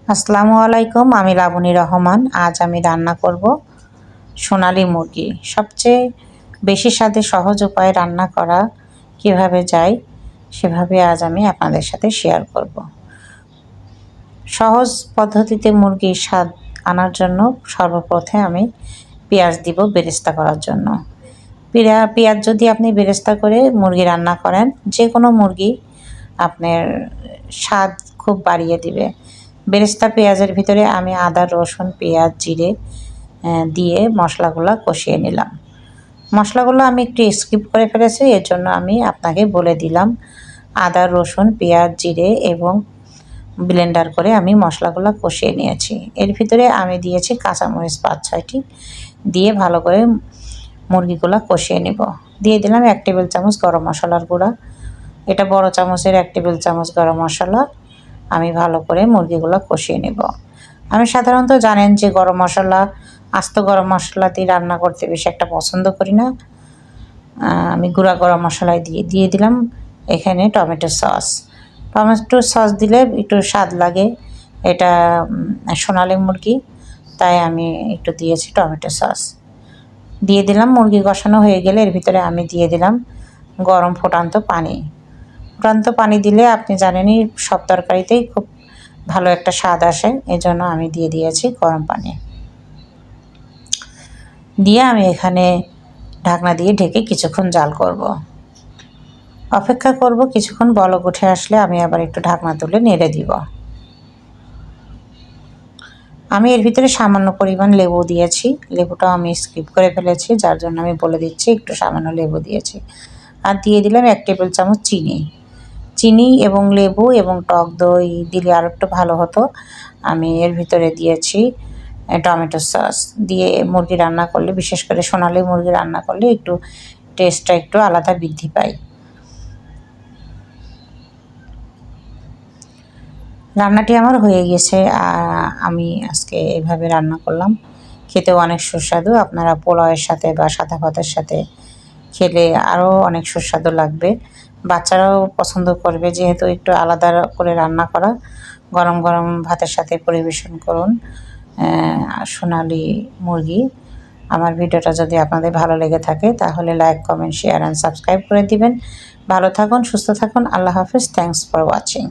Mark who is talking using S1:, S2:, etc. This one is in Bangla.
S1: আসসালামু আলাইকুম, আমি লাবণী রহমান। আজ আমি রান্না করব সোনালী মুরগি। সবচেয়ে বেশি স্বাদে সহজ উপায়ে রান্না করা কিভাবে যায় সেভাবে আজ আমি আপনাদের সাথে শেয়ার করব। সহজ পদ্ধতিতে মুরগির স্বাদ আনার জন্য সর্বপ্রথমে আমি পেঁয়াজ দিব বেরেস্তা করার জন্য। পেঁয়াজ যদি আপনি বেরেস্তা করে মুরগি রান্না করেন, যে কোনো মুরগি আপনার স্বাদ খুব বাড়িয়ে দিবে। বেরেস্তা পেঁয়াজের ভিতরে আমি আদা, রসুন, পেঁয়াজ, জিরে দিয়ে মশলাগুলো কষিয়ে নিলাম। মশলাগুলো আমি একটু স্কিপ করে ফেলেছি, এর জন্য আমি আপনাকে বলে দিলাম। আদা, রসুন, পেঁয়াজ, জিরে এবং ব্লেন্ডার করে আমি মশলাগুলো কষিয়ে নিয়েছি। এর ভিতরে আমি দিয়েছি কাঁচামরিচ 5-6টি, দিয়ে ভালো করে মুরগিগুলো কষিয়ে নেব। দিয়ে দিলাম 1 টেবিল চামচ গরম মশলার গুঁড়া। এটা বড় চামচের 1 টেবিল চামচ গরম মশলা। আমি ভালো করে মুরগিগুলো কষিয়ে নেব। আমি সাধারণত জানেন যে গরম মশলা, আস্ত গরম মশলা দিয়ে রান্না করতে বেশি একটা পছন্দ করি না। আমি গুঁড়া গরম মশলায় দিয়ে দিলাম এখানে টমেটো সস। টমেটো সস দিলে একটু স্বাদ লাগে, এটা সোনালী মুরগি, তাই আমি একটু দিয়েছি টমেটো সস। দিয়ে দিলাম মুরগি কষানো হয়ে গেলে এর ভিতরে আমি দিয়ে দিলাম গরম ফুটান্ত পানি। ফুটান্ত পানি দিলে আপনি জানেনই সব তরকারিতেই খুব ভালো একটা স্বাদ আসে, এজন্য আমি দিয়ে দিয়েছি গরম পানি। দিয়ে আমি এখানে ঢাকনা দিয়ে ঢেকে কিছুক্ষণ জাল করব, অপেক্ষা করব। কিছুক্ষণ বলক উঠে আসলে আমি আবার একটু ঢাকনা তুলে নেড়ে দিব। আমি এর ভিতরে সামান্য পরিমাণ লেবু দিয়েছি। লেবুটাও আমি স্কিপ করে ফেলেছি, যার জন্য আমি বলে দিচ্ছি একটু সামান্য লেবু দিয়েছি। আর দিয়ে দিলাম 1 টেবিল চামচ চিনি এবং লেবু এবং টক দই দিলে আর একটু ভালো হতো। আমি এর ভিতরে দিয়েছি টমেটো সস। দিয়ে মুরগি রান্না করলে, বিশেষ করে সোনালী মুরগি রান্না করলে একটু টেস্টটা একটু আলাদা বৃদ্ধি পায়। রান্নাটি আমার হয়ে গেছে। আমি আজকে এভাবে রান্না করলাম, খেতেও অনেক সুস্বাদু। আপনারা পোলাওয়ের সাথে বা সাদা ভাতের সাথে খেলে আরও অনেক সুস্বাদু লাগবে। বাচ্চারাও পছন্দ করবে, যেহেতু একটু আলাদা করে রান্না করা। গরম গরম ভাতের সাথে পরিবেশন করুন সোনালী মুরগি। আমার ভিডিওটা যদি আপনাদের ভালো লেগে থাকে তাহলে like, comment, share and subscribe করে দিবেন। ভালো থাকুন, সুস্থ থাকুন। আল্লাহ হাফেজ। Thanks for watching.